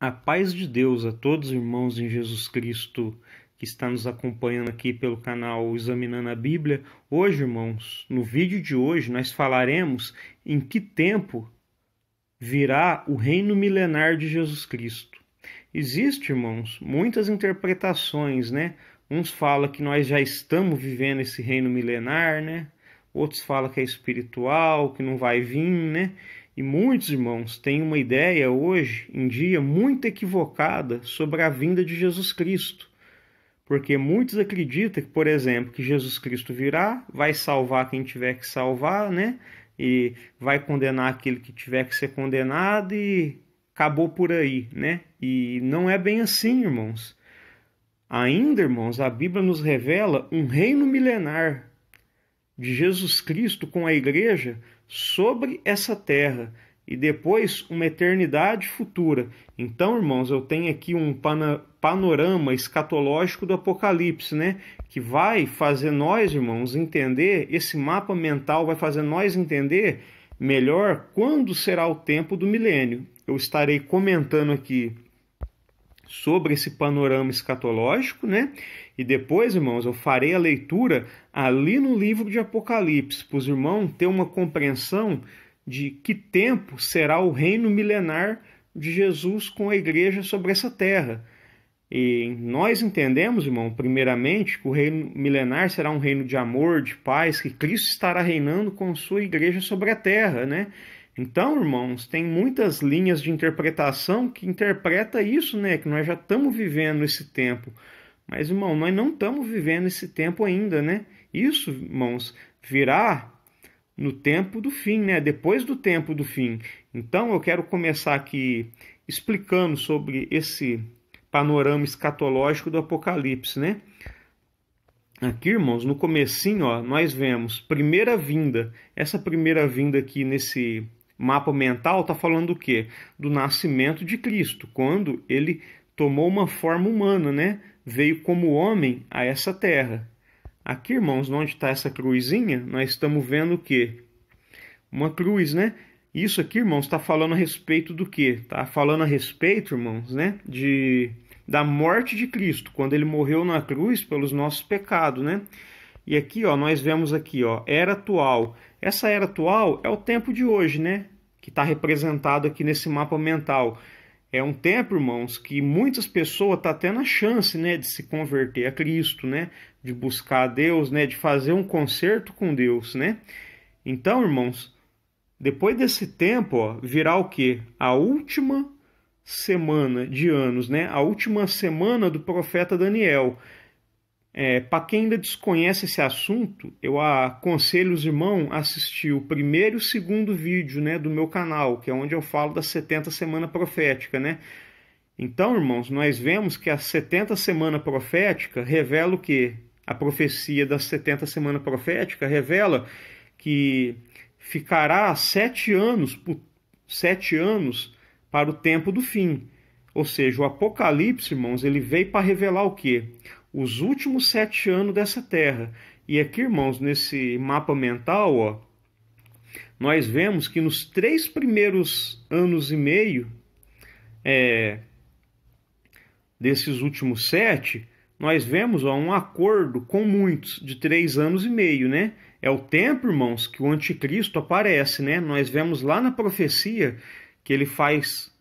A paz de Deus a todos os irmãos em Jesus Cristo que está nos acompanhando aqui pelo canal Examinando a Bíblia. Hoje, irmãos, no vídeo de hoje nós falaremos em que tempo virá o reino milenar de Jesus Cristo. Existem, irmãos, muitas interpretações, né? Uns falam que nós já estamos vivendo esse reino milenar, né? Outros falam que é espiritual, que não vai vir, né? E muitos irmãos têm uma ideia hoje em dia muito equivocada sobre a vinda de Jesus Cristo. Porque muitos acreditam que, por exemplo, que Jesus Cristo virá, vai salvar quem tiver que salvar, né? E vai condenar aquele que tiver que ser condenado e acabou por aí, né? E não é bem assim, irmãos. Ainda, irmãos, a Bíblia nos revela um reino milenar de Jesus Cristo com a igreja sobre essa terra e depois uma eternidade futura. Então, irmãos, eu tenho aqui um panorama escatológico do Apocalipse, né? Que vai fazer nós, irmãos, entender, esse mapa mental vai fazer nós entender melhor quando será o tempo do milênio. Eu estarei comentando aqui sobre esse panorama escatológico, né? E depois, irmãos, eu farei a leitura ali no livro de Apocalipse, para os irmãos ter uma compreensão de que tempo será o reino milenar de Jesus com a igreja sobre essa terra. E nós entendemos, irmão, primeiramente, que o reino milenar será um reino de amor, de paz, que Cristo estará reinando com sua igreja sobre a terra, né? Então, irmãos, tem muitas linhas de interpretação que interpreta isso, né? Que nós já estamos vivendo esse tempo. Mas, irmão, nós não estamos vivendo esse tempo ainda, né? Isso, irmãos, virá no tempo do fim, né? Depois do tempo do fim. Então, eu quero começar aqui explicando sobre esse panorama escatológico do Apocalipse, né? Aqui, irmãos, no comecinho, ó, nós vemos primeira vinda. Essa primeira vinda aqui nesse mapa mental está falando do quê? Do nascimento de Cristo, quando ele tomou uma forma humana, né? Veio como homem a essa terra. Aqui, irmãos, onde está essa cruzinha, nós estamos vendo o quê? Uma cruz, né? Isso aqui, irmãos, está falando a respeito do quê? Está falando a respeito, irmãos, né? Da morte de Cristo, quando ele morreu na cruz pelos nossos pecados, né? E aqui, ó, nós vemos aqui, ó, era atual. Essa era atual é o tempo de hoje, né? Que está representado aqui nesse mapa mental. É um tempo, irmãos, que muitas pessoas estão tendo a chance, né, de se converter a Cristo, né? De buscar a Deus, né? De fazer um concerto com Deus, né? Então, irmãos, depois desse tempo, ó, virá o quê? A última semana de anos, né? A última semana do profeta Daniel. Para quem ainda desconhece esse assunto, eu aconselho os irmãos a assistir o primeiro e o segundo vídeo, né, do meu canal, que é onde eu falo das 70 semanas proféticas, né? Então, irmãos, nós vemos que a 70 semana profética revela o quê? A profecia das 70 semanas proféticas revela que ficará 7 anos para o tempo do fim. Ou seja, o Apocalipse, irmãos, ele veio para revelar o quê? Os últimos 7 anos dessa terra. E aqui, irmãos, nesse mapa mental, ó, nós vemos que nos 3 primeiros anos e meio desses últimos 7, nós vemos, ó, um acordo com muitos de 3 anos e meio, né? É o tempo, irmãos, que o anticristo aparece, né? Nós vemos lá na profecia que ele faz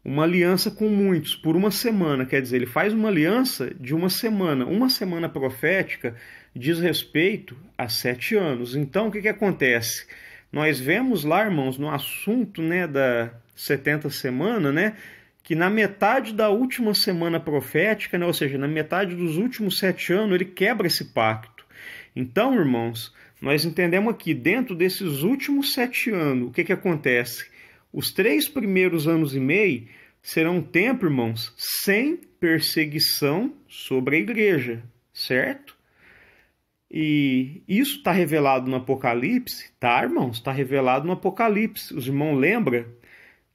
uma aliança com muitos por uma semana, quer dizer, ele faz uma aliança de uma semana. Uma semana profética diz respeito a 7 anos. Então, o que acontece? Nós vemos lá, irmãos, no assunto, né, da 70 semana, né, que na metade da última semana profética, né, ou seja, na metade dos últimos 7 anos, ele quebra esse pacto. Então, irmãos, nós entendemos aqui, dentro desses últimos 7 anos, o que acontece? Os 3 primeiros anos e meio serão um tempo, irmãos, sem perseguição sobre a igreja, certo? E isso está revelado no Apocalipse, tá, irmãos? Está revelado no Apocalipse. Os irmãos lembram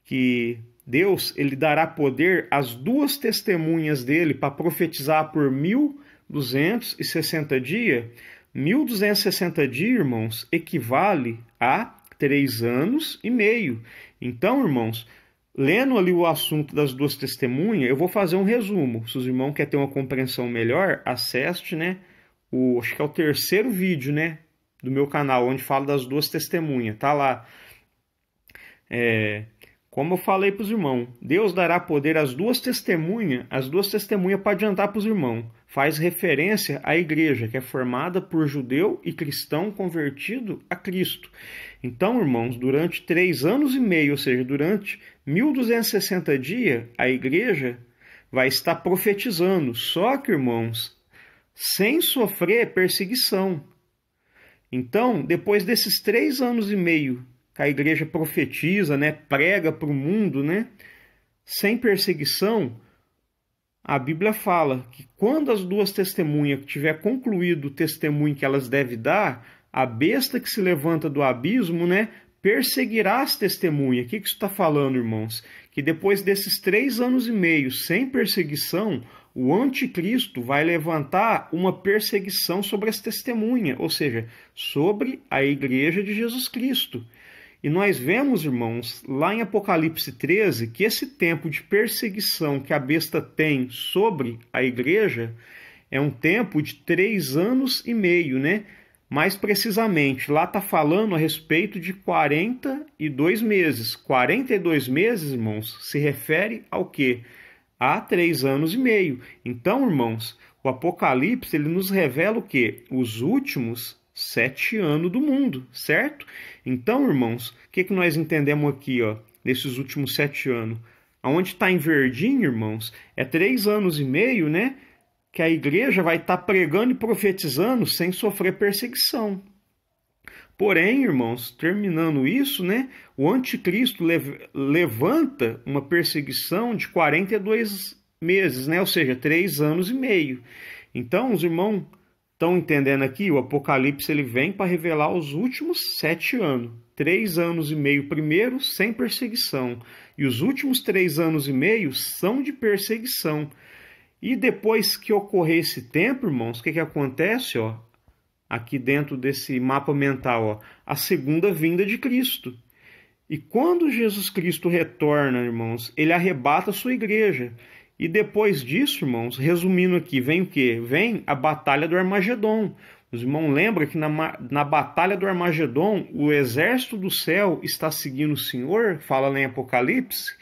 que Deus, ele dará poder às 2 testemunhas dele para profetizar por 1260 dias. 1260 dias, irmãos, equivale a 3 anos e meio. Então, irmãos, lendo ali o assunto das duas testemunhas, eu vou fazer um resumo. Se os irmãos querem ter uma compreensão melhor, acesse, né, acho que é o terceiro vídeo, né, do meu canal, onde falo das duas testemunhas. Tá lá. Como eu falei para os irmãos, Deus dará poder às duas testemunhas para adiantar para os irmãos. Faz referência à igreja, que é formada por judeu e cristão convertido a Cristo. Então, irmãos, durante 3 anos e meio, ou seja, durante 1260 dias, a igreja vai estar profetizando. Só que, irmãos, sem sofrer perseguição. Então, depois desses 3 anos e meio que a igreja profetiza, né, prega para o mundo, né, sem perseguição, a Bíblia fala que quando as duas testemunhas tiver concluído o testemunho que elas devem dar, a besta que se levanta do abismo, né, perseguirá as testemunhas. O que isso está falando, irmãos? Que depois desses 3 anos e meio sem perseguição, o anticristo vai levantar uma perseguição sobre as testemunhas, ou seja, sobre a igreja de Jesus Cristo. E nós vemos, irmãos, lá em Apocalipse 13, que esse tempo de perseguição que a besta tem sobre a igreja é um tempo de 3 anos e meio, né? Mais precisamente, lá está falando a respeito de 42 meses. 42 meses, irmãos, se refere ao quê? A 3 anos e meio. Então, irmãos, o Apocalipse ele nos revela o quê? Os últimos 7 anos do mundo, certo? Então, irmãos, o que nós entendemos aqui, ó, nesses últimos 7 anos? Aonde está em verdinho, irmãos, é 3 anos e meio, né? Que a igreja vai estar pregando e profetizando sem sofrer perseguição. Porém, irmãos, terminando isso, né, o anticristo levanta uma perseguição de 42 meses, né, ou seja, 3 anos e meio. Então, os irmãos estão entendendo aqui, o Apocalipse ele vem para revelar os últimos 7 anos. 3 anos e meio primeiro, sem perseguição. E os últimos 3 anos e meio são de perseguição. E depois que ocorrer esse tempo, irmãos, o que acontece? Ó, aqui dentro desse mapa mental, ó, a segunda vinda de Cristo. E quando Jesus Cristo retorna, irmãos, ele arrebata a sua igreja. E depois disso, irmãos, resumindo aqui, vem o quê? Vem a Batalha do Armagedon. Os irmãos lembram que na Batalha do Armagedon, o exército do céu está seguindo o Senhor, fala lá em Apocalipse.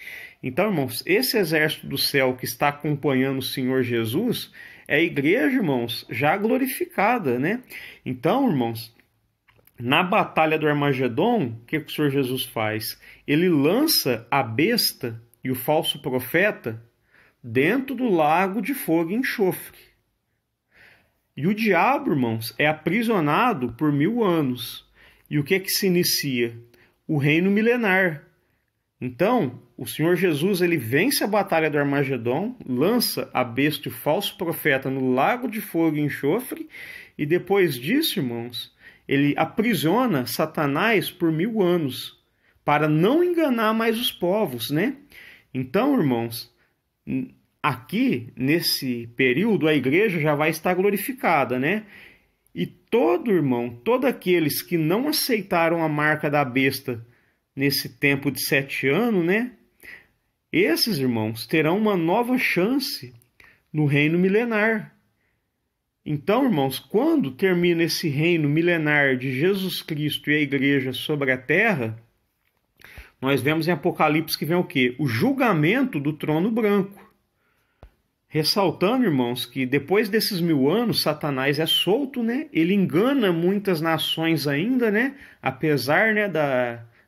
Então, irmãos, esse exército do céu que está acompanhando o Senhor Jesus é a igreja, irmãos, já glorificada, né? Então, irmãos, na batalha do Armagedon, o que o Senhor Jesus faz? Ele lança a besta e o falso profeta dentro do lago de fogo e enxofre. E o diabo, irmãos, é aprisionado por 1000 anos. E o que se inicia? O reino milenar. Então, o Senhor Jesus ele vence a batalha do Armagedon, lança a besta e o falso profeta no lago de fogo e enxofre, e depois disso, irmãos, ele aprisiona Satanás por 1000 anos, para não enganar mais os povos, né? Então, irmãos, aqui, nesse período, a igreja já vai estar glorificada, né? E todos aqueles que não aceitaram a marca da besta nesse tempo de 7 anos, né? Esses, irmãos, terão uma nova chance no reino milenar. Então, irmãos, quando termina esse reino milenar de Jesus Cristo e a igreja sobre a terra, nós vemos em Apocalipse que vem o quê? O julgamento do trono branco. Ressaltando, irmãos, que depois desses 1000 anos, Satanás é solto, né? Ele engana muitas nações ainda, né? Apesar, né,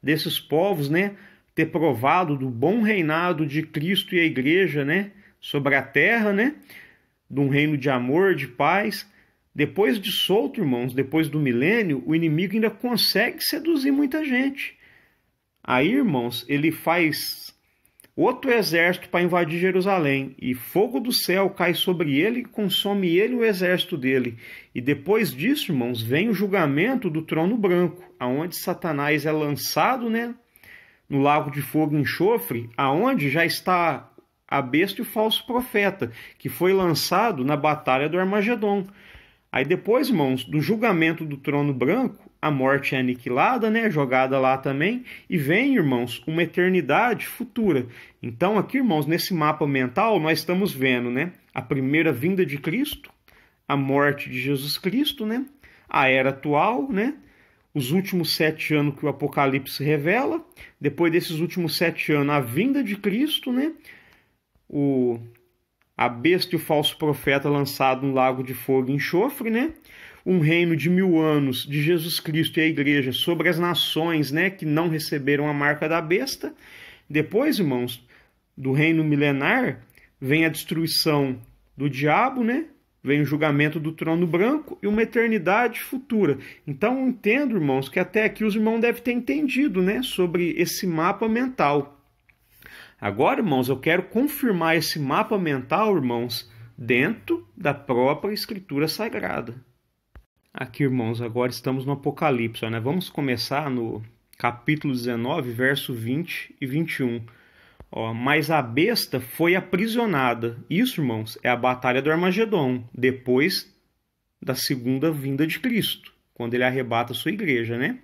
desses povos, né, ter provado do bom reinado de Cristo e a igreja, né, sobre a terra, né, de um reino de amor, de paz. Depois de solto, irmãos, depois do milênio, o inimigo ainda consegue seduzir muita gente. Aí, irmãos, ele faz outro exército para invadir Jerusalém, e fogo do céu cai sobre ele e consome ele e o exército dele. E depois disso, irmãos, vem o julgamento do trono branco, aonde Satanás é lançado, né, no lago de fogo e enxofre, aonde já está a besta e o falso profeta, que foi lançado na batalha do Armagedon. Aí depois, irmãos, do julgamento do trono branco, a morte é aniquilada, né? Jogada lá também. E vem, irmãos, uma eternidade futura. Então, aqui, irmãos, nesse mapa mental, nós estamos vendo, né? A primeira vinda de Cristo, a morte de Jesus Cristo, né? A era atual, né? Os últimos 7 anos que o Apocalipse revela. Depois desses últimos 7 anos, a vinda de Cristo, né? A besta e o falso profeta lançado no lago de fogo e enxofre, né? Um reino de 1000 anos de Jesus Cristo e a igreja sobre as nações, né? Que não receberam a marca da besta. Depois, irmãos, do reino milenar, vem a destruição do diabo, né? Vem o julgamento do trono branco e uma eternidade futura. Então, eu entendo, irmãos, que até aqui os irmãos devem ter entendido, né? Sobre esse mapa mental. Agora, irmãos, eu quero confirmar esse mapa mental, irmãos, dentro da própria Escritura Sagrada. Aqui, irmãos, agora estamos no Apocalipse, né? Vamos começar no capítulo 19, verso 20 e 21. Mas a besta foi aprisionada. Isso, irmãos, é a batalha do Armagedon, depois da segunda vinda de Cristo, quando ele arrebata a sua igreja, né?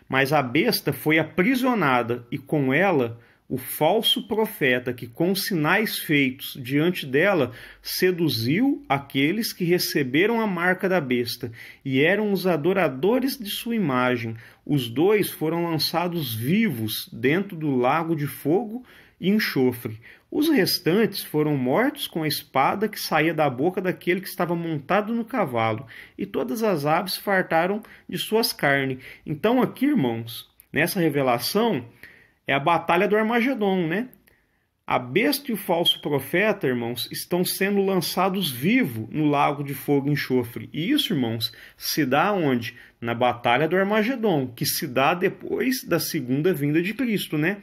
Mas a besta foi aprisionada e com ela o falso profeta que com sinais feitos diante dela seduziu aqueles que receberam a marca da besta e eram os adoradores de sua imagem. Os dois foram lançados vivos dentro do lago de fogo e enxofre. Os restantes foram mortos com a espada que saía da boca daquele que estava montado no cavalo, e todas as aves fartaram de suas carnes. Então aqui, irmãos, nessa revelação, é a batalha do Armagedon, né? A besta e o falso profeta, irmãos, estão sendo lançados vivos no lago de fogo e enxofre. E isso, irmãos, se dá onde? Na batalha do Armagedon, que se dá depois da segunda vinda de Cristo, né?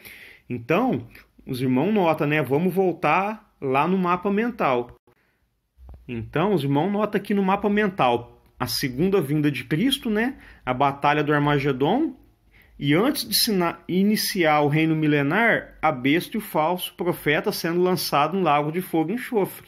Então, os irmãos notam, né? Vamos voltar lá no mapa mental. Então, os irmãos notam aqui no mapa mental a segunda vinda de Cristo, né? A batalha do Armagedon. E antes de iniciar o reino milenar, a besta e o falso profeta sendo lançado no lago de fogo e enxofre.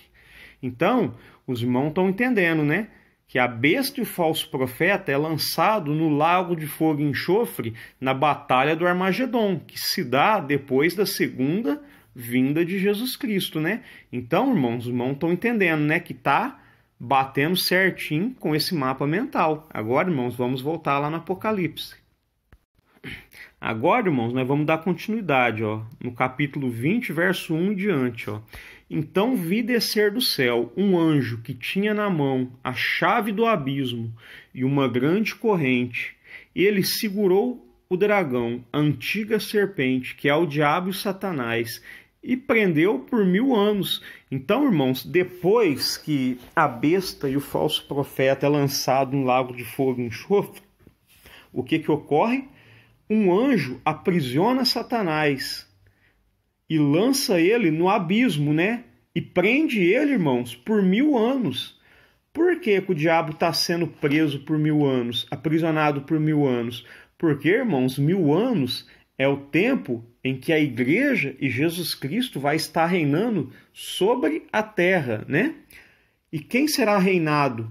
Então, os irmãos estão entendendo, né? Que a besta e o falso profeta é lançado no lago de fogo e enxofre na batalha do Armagedon, que se dá depois da segunda vinda de Jesus Cristo, né? Então, irmãos, os irmãos estão entendendo, né? Que está batendo certinho com esse mapa mental. Agora, irmãos, vamos voltar lá no Apocalipse. Agora, irmãos, nós vamos dar continuidade, no capítulo 20, verso 1 em diante. Então vi descer do céu um anjo que tinha na mão a chave do abismo e uma grande corrente. Ele segurou o dragão, a antiga serpente, que é o diabo e o Satanás, e prendeu por 1000 anos. Então, irmãos, depois que a besta e o falso profeta é lançado no lago de fogo e enxofre, o que ocorre? Um anjo aprisiona Satanás e lança ele no abismo, né? E prende ele, irmãos, por 1000 anos. Por que o diabo está sendo preso por 1000 anos, aprisionado por 1000 anos? Porque, irmãos, 1000 anos é o tempo em que a igreja e Jesus Cristo vai estar reinando sobre a terra, né? E quem será reinado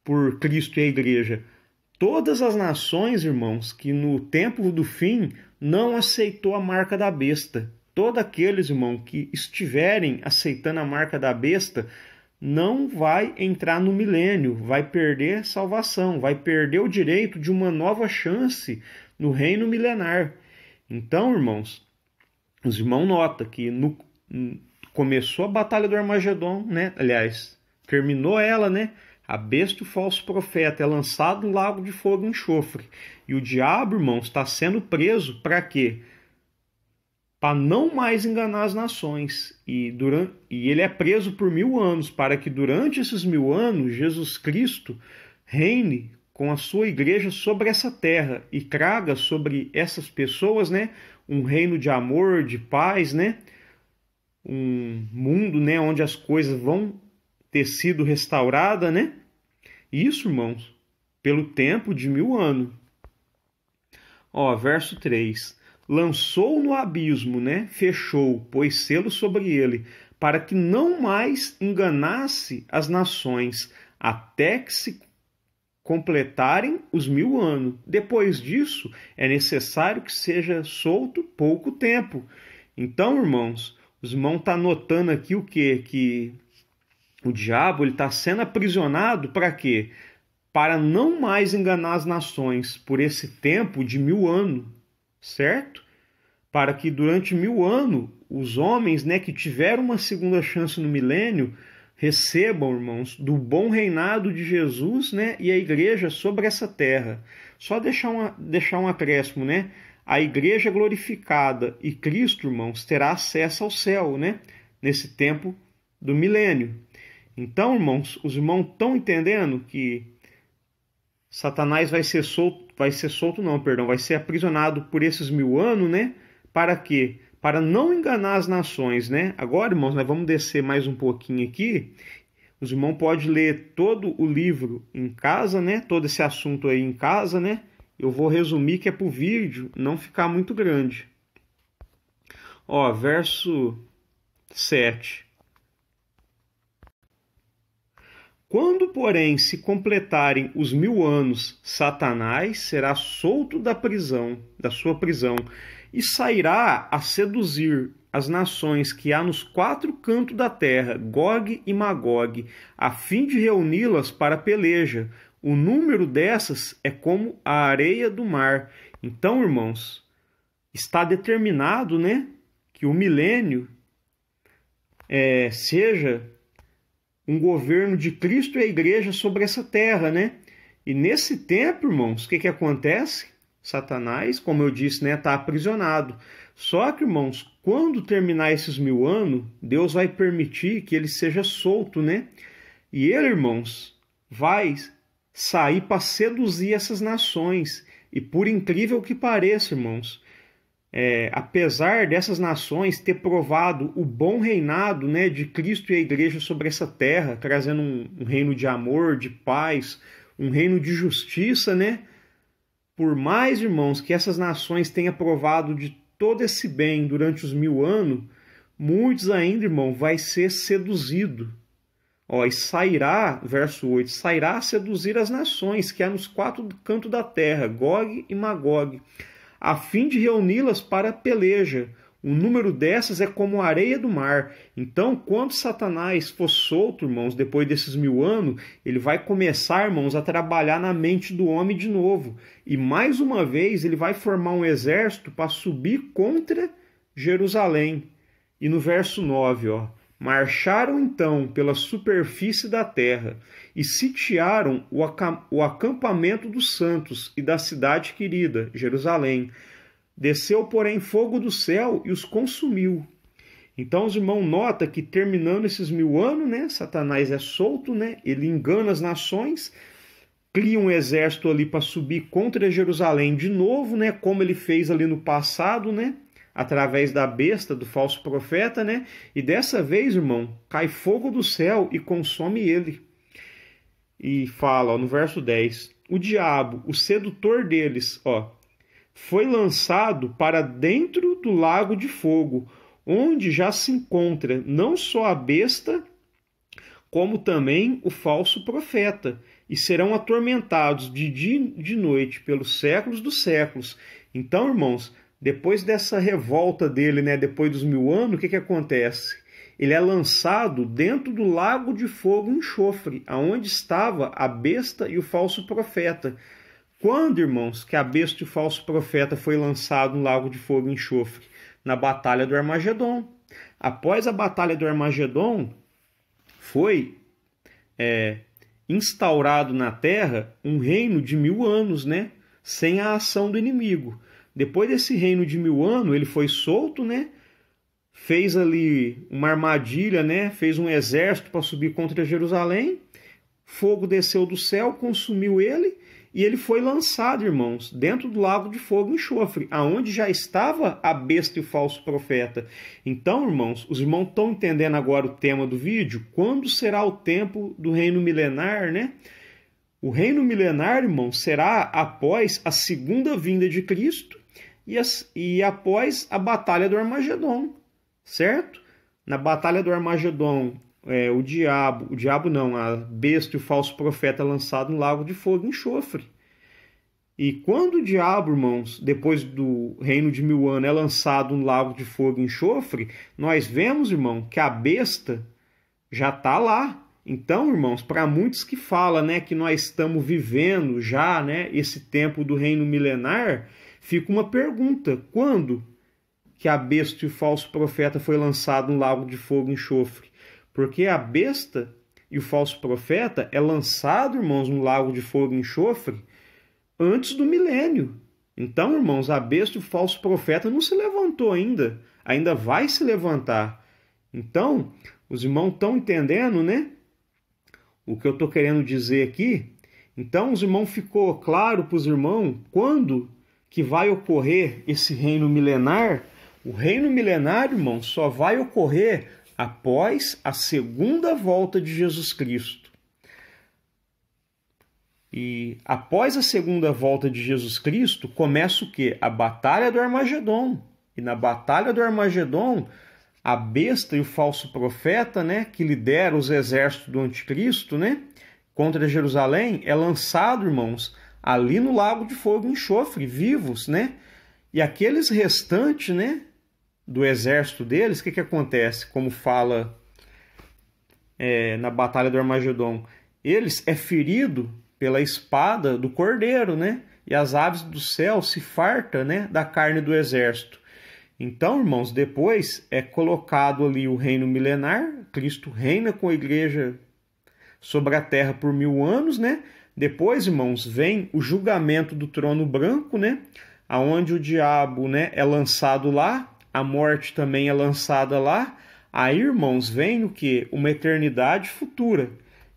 por Cristo e a igreja? Todas as nações, irmãos, que no tempo do fim não aceitou a marca da besta. Todos aqueles, irmãos, que estiverem aceitando a marca da besta, não vai entrar no milênio, vai perder salvação, vai perder o direito de uma nova chance no reino milenar. Então, irmãos, os irmãos notam que começou a batalha do Armagedon, né? Aliás, terminou ela, né? A besta e o falso profeta é lançado no lago de fogo e enxofre. E o diabo, irmãos, está sendo preso para quê? Para não mais enganar as nações. E ele é preso por 1000 anos, para que durante esses 1000 anos, Jesus Cristo reine com a sua igreja sobre essa terra e traga sobre essas pessoas, né, um reino de amor, de paz, né, um mundo, né, onde as coisas vão ter sido restaurada, né? Isso, irmãos, pelo tempo de 1000 anos. Verso 3. Lançou no abismo, né? Fechou, pôs selo sobre ele, para que não mais enganasse as nações, até que se completarem os 1000 anos. Depois disso, é necessário que seja solto pouco tempo. Então, irmãos, os irmãos estão notando aqui o quê? Que o diabo está sendo aprisionado para quê? Para não mais enganar as nações por esse tempo de 1000 anos, certo? Para que durante 1000 anos, os homens, né, que tiveram uma segunda chance no milênio, recebam, irmãos, do bom reinado de Jesus, né, e a igreja sobre essa terra. Só deixar um acréscimo, né? A igreja glorificada e Cristo, irmãos, terá acesso ao céu, né, nesse tempo do milênio. Então, irmãos, os irmãos estão entendendo que Satanás vai ser aprisionado por esses 1000 anos, né? Para quê? Para não enganar as nações, né? Agora, irmãos, nós vamos descer mais um pouquinho aqui. Os irmãos podem ler todo o livro em casa, né? Todo esse assunto aí em casa, né? Eu vou resumir que é para o vídeo não ficar muito grande. Ó, verso 7. Quando, porém, se completarem os 1000 anos, Satanás será solto da sua prisão, e sairá a seduzir as nações que há nos 4 cantos da terra, Gog e Magog, a fim de reuni-las para a peleja. O número dessas é como a areia do mar. Então, irmãos, está determinado, né, que o milênio seja um governo de Cristo e a igreja sobre essa terra, né? E nesse tempo, irmãos, o que acontece? Satanás, como eu disse, né, está aprisionado. Só que, irmãos, quando terminar esses 1000 anos, Deus vai permitir que ele seja solto, né? E ele, irmãos, vai sair para seduzir essas nações. E por incrível que pareça, irmãos, apesar dessas nações ter provado o bom reinado, né, de Cristo e a igreja sobre essa terra, trazendo um reino de amor, de paz, um reino de justiça, né? Por mais, irmãos, que essas nações tenham provado de todo esse bem durante os 1000 anos, muitos ainda, irmão, vai ser seduzido. Ó, e sairá, verso 8, sairá a seduzir as nações que há nos 4 cantos da terra, Gog e Magog, a fim de reuni-las para a peleja. O número dessas é como a areia do mar. Então, quando Satanás for solto, irmãos, depois desses 1000 anos, ele vai começar, irmãos, a trabalhar na mente do homem de novo. E mais uma vez, ele vai formar um exército para subir contra Jerusalém. E no verso 9, ó, marcharam então pela superfície da terra e sitiaram o acampamento dos santos e da cidade querida, Jerusalém. Desceu, porém, fogo do céu e os consumiu. Então, os irmãos notam que terminando esses 1000 anos, né, Satanás é solto, né, ele engana as nações, cria um exército ali para subir contra Jerusalém de novo, né, como ele fez ali no passado, né, através da besta, do falso profeta, né, e dessa vez, irmão, cai fogo do céu e consome ele. E fala, ó, no verso 10, o diabo, o sedutor deles, ó, foi lançado para dentro do lago de fogo, onde já se encontra não só a besta, como também o falso profeta, e serão atormentados de dia e de noite pelos séculos dos séculos. Então, irmãos, depois dessa revolta dele, né, depois dos 1000 anos, o que acontece? Ele é lançado dentro do lago de fogo e enxofre, aonde estava a besta e o falso profeta. Quando, irmãos, que a besta e o falso profeta foi lançado no lago de fogo e enxofre? Na batalha do Armagedon. Após a batalha do Armagedon, foi instaurado na terra um reino de 1000 anos, né? Sem a ação do inimigo. Depois desse reino de 1000 anos, ele foi solto, né? Fez ali uma armadilha, né? Fez um exército para subir contra Jerusalém. Fogo desceu do céu, consumiu ele. E ele foi lançado, irmãos, dentro do lago de fogo e enxofre, aonde já estava a besta e o falso profeta. Então, irmãos, os irmãos estão entendendo agora o tema do vídeo? Quando será o tempo do reino milenar, né? O reino milenar, irmãos, será após a segunda vinda de Cristo e após a batalha do Armagedon, certo? Na batalha do Armagedon, o diabo não, a besta e o falso profeta é lançado no lago de fogo e enxofre. E quando o diabo, irmãos, depois do reino de 1000 anos, é lançado no lago de fogo e enxofre, nós vemos, irmão, que a besta já está lá. Então, irmãos, para muitos que falam, né, que nós estamos vivendo já, né, esse tempo do reino milenar, fica uma pergunta: quando que a besta e o falso profeta foi lançado no lago de fogo e enxofre? Porque a besta e o falso profeta é lançado, irmãos, no lago de fogo e enxofre antes do milênio. Então, irmãos, a besta e o falso profeta não se levantou ainda. Ainda vai se levantar. Então, os irmãos estão entendendo, né? O que eu estou querendo dizer aqui. Então, os irmãos, ficou claro para os irmãos quando que vai ocorrer esse reino milenar. O reino milenar, irmãos, só vai ocorrer após a segunda volta de Jesus Cristo. E após a segunda volta de Jesus Cristo, começa o quê? A Batalha do Armagedon. E na Batalha do Armagedon, a besta e o falso profeta, né, que lidera os exércitos do anticristo, né, contra Jerusalém, é lançado, irmãos, ali no lago de fogo e enxofre, vivos, né? E aqueles restantes, né, do exército deles, o que acontece? Como fala na Batalha do Armagedon, eles é ferido pela espada do cordeiro, né? E as aves do céu se fartam, né, da carne do exército. Então, irmãos, depois é colocado ali o reino milenar, Cristo reina com a igreja sobre a terra por 1000 anos, né? Depois, irmãos, vem o julgamento do trono branco, né? Aonde o diabo, né, é lançado lá, a morte também é lançada lá. Aí, irmãos, vem o quê? Uma eternidade futura.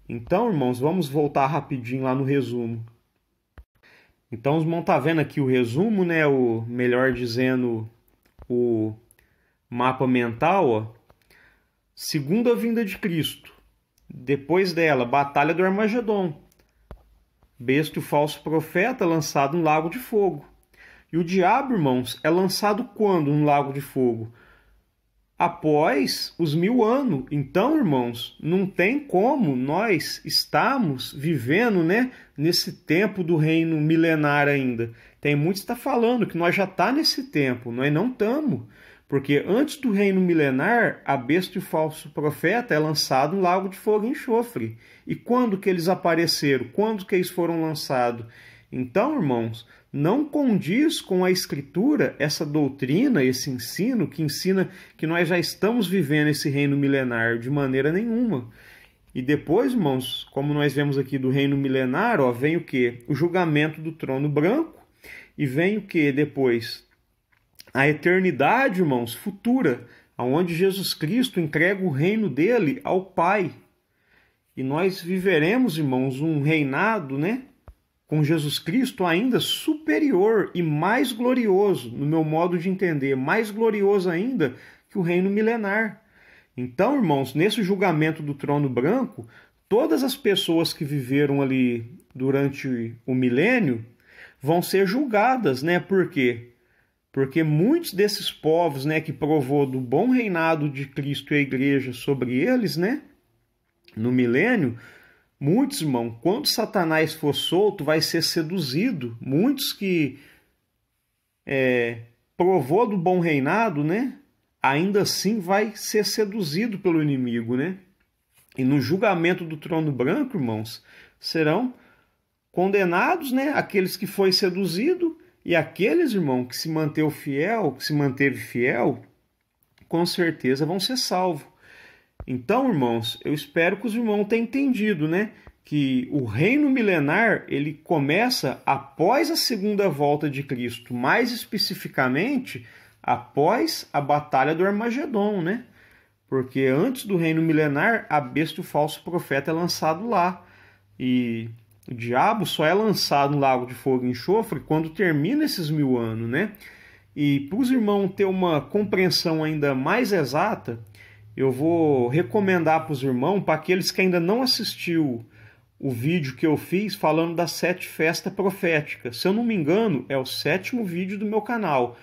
Então, irmãos, vamos voltar rapidinho lá no resumo. Então, os irmãos estão vendo aqui o resumo, né? O melhor dizendo, o mapa mental, ó. Segunda vinda de Cristo. Depois dela, Batalha do Armagedon. Besta e o falso profeta lançado no lago de fogo. E o diabo, irmãos, é lançado quando no lago de fogo? Após os 1000 anos. Então, irmãos, não tem como nós estamos vivendo, né, nesse tempo do reino milenar ainda. Tem muitos que estão falando que nós já está nesse tempo. Nós não estamos. Porque antes do reino milenar, a besta e o falso profeta é lançado no lago de fogo e enxofre. E quando que eles apareceram? Quando que eles foram lançados? Então, irmãos, não condiz com a Escritura essa doutrina, esse ensino, que ensina que nós já estamos vivendo esse reino milenar de maneira nenhuma. E depois, irmãos, como nós vemos aqui do reino milenar, ó, vem o quê? O julgamento do trono branco. E vem o quê depois? A eternidade, irmãos, futura, onde Jesus Cristo entrega o reino dele ao Pai. E nós viveremos, irmãos, um reinado, né, com Jesus Cristo ainda superior e mais glorioso, no meu modo de entender, mais glorioso ainda que o reino milenar. Então, irmãos, nesse julgamento do trono branco, todas as pessoas que viveram ali durante o milênio vão ser julgadas, né? Por quê? Porque muitos desses povos, né, que provou do bom reinado de Cristo e a igreja sobre eles, né, no milênio, muitos, irmão, quando Satanás for solto, vai ser seduzido. Muitos que provou do bom reinado, né, ainda assim vai ser seduzido pelo inimigo, né? E no julgamento do trono branco, irmãos, serão condenados, né, aqueles que foi seduzido. E aqueles, irmão, que se manteve fiel, com certeza vão ser salvos. Então, irmãos, eu espero que os irmãos tenham entendido, né? Que o reino milenar, ele começa após a segunda volta de Cristo, mais especificamente, após a Batalha do Armagedon, né? Porque antes do reino milenar, a besta e o falso profeta é lançado lá. E o diabo só é lançado no lago de fogo e enxofre quando termina esses 1000 anos, né? E para os irmãos ter uma compreensão ainda mais exata, eu vou recomendar para os irmãos, para aqueles que ainda não assistiu o vídeo que eu fiz falando das 7 festas proféticas. Se eu não me engano, é o 7º vídeo do meu canal.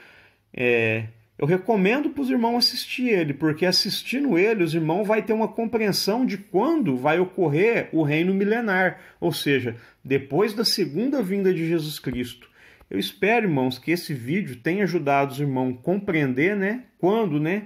eu recomendo para os irmãos assistir ele, porque assistindo ele, os irmãos vão ter uma compreensão de quando vai ocorrer o reino milenar, ou seja, depois da segunda vinda de Jesus Cristo. Eu espero, irmãos, que esse vídeo tenha ajudado os irmãos a compreender, né, quando, né,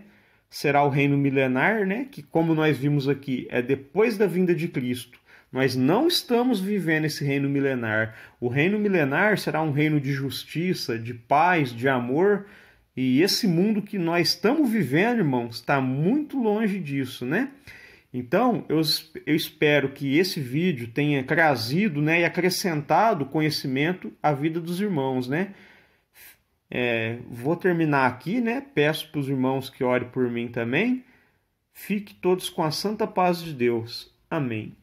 será o reino milenar, né, que como nós vimos aqui, é depois da vinda de Cristo. Nós não estamos vivendo esse reino milenar. O reino milenar será um reino de justiça, de paz, de amor. E esse mundo que nós estamos vivendo, irmãos, está muito longe disso, né? Então, eu espero que esse vídeo tenha trazido, né, e acrescentado conhecimento à vida dos irmãos, né? Vou terminar aqui, né? Peço para os irmãos que orem por mim também. Fique todos com a santa paz de Deus. Amém.